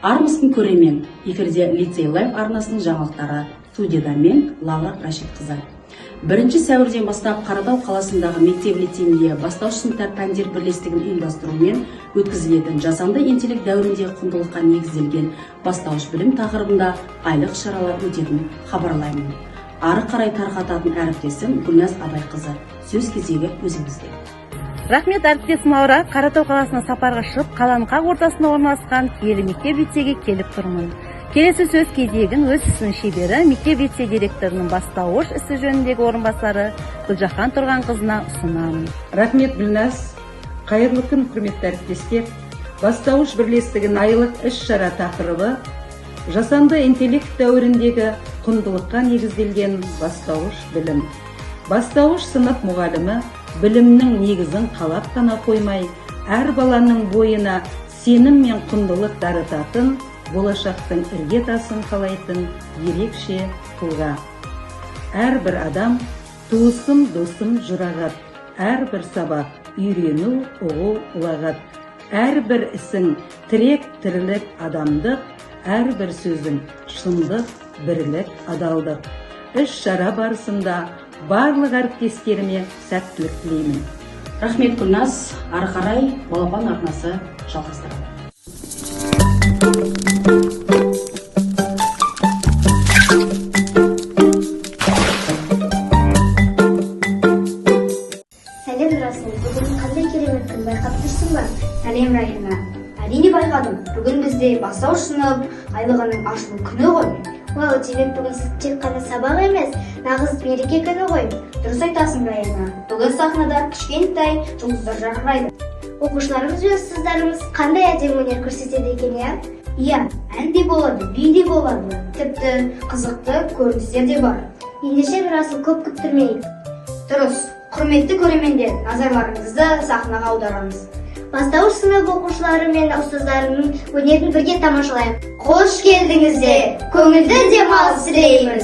Армысың көрермен, эфирде Лицей Лайф арнасының жаңалықтары, студияда мен Лаура Рашидқызы. 1 сәуірден бастап Қаратау қаласындағы мектеп-лицейінде бастауыш сыныптар пәндер бірлестігін ұйымдастырумен өткізілетін жасанды интеллект дәуірінде құндылыққа негізделген бастауыш білім тақырыбында айлық шаралар өтетінін хабарлаймын. Ары қарай тарқататын әріптесім Гүлназ Абайқызы. Сөз кезегі өзіңізде. Рахмет, әріптесім Лаура. Қаратау қаласына сапарға шығып, қаланың қақ ортасында орналасқан киелі мектеп-лицейге келіп тұрмын. Келесі сөз кезегін өз ісінің шебері, мектеп-лицей директорының бастауыш ісі жөніндегі орынбасары Гүлжахан Тұрғанқызына ұсынамын. Рахмет, Гүлназ. Қайырлы күн, құрметті әріптестер. Бастауыш бірлестігін айлық іс-шара тақырыбы жасанды интеллект дәуіріндегі құндылыққа негізделген бастауыш білім. Бастауыш сынып мұғалімі білімнің негізін қалап қана қоймай, әр баланың бойына сенім мен құндылық дарытатын, болашақтың іргетасын қалайтын ерекше тұлға. Әрбір адам туысым, досым жұрағат, әрбір сабақ үйрену, ұғу, ұлағат. Әрбір ісің тірек, тірлік, адамдық, әрбір сөзің шындық, бірлік, адалдық. Іс-шара барысында барлық әріптестеріме сәттілік тілеймін. Рахмет, Гүлназ. Ары қарай балапан арнасы жалғастырады. Сәлем, Расул. Бүгін қандай керемет күн, байқап тұрсың ба? Сәлем, Райына. Әрине байқадым. Бүгін бізде бастауыш сынып айлығының ашылу күні ғой. Вау, демек бүгін тек қана сабақ емес, нағыз мереке күні ғой. Дұрыс айтасың, Райына. Бүгін сахнада кішкентай жұлдыздар жарқырайды. Оқушыларымыз бен ұстаздарымыз қандай әдемі өнер көрсетеді екен, иә? Иә, ән де болады, би де болады. Тіпті қызықты көріністер де бар. Ендеше Расул, көп күттірмейік. Дұрыс. Құрметті көрермендер, назарларыңызды сахнаға аударамыз. Бастауыш сынып оқушылары мен ұстаздарының өнерін бірге тамашалайық. Қош келдіңіздер. Көңілді демалыс тілейміз.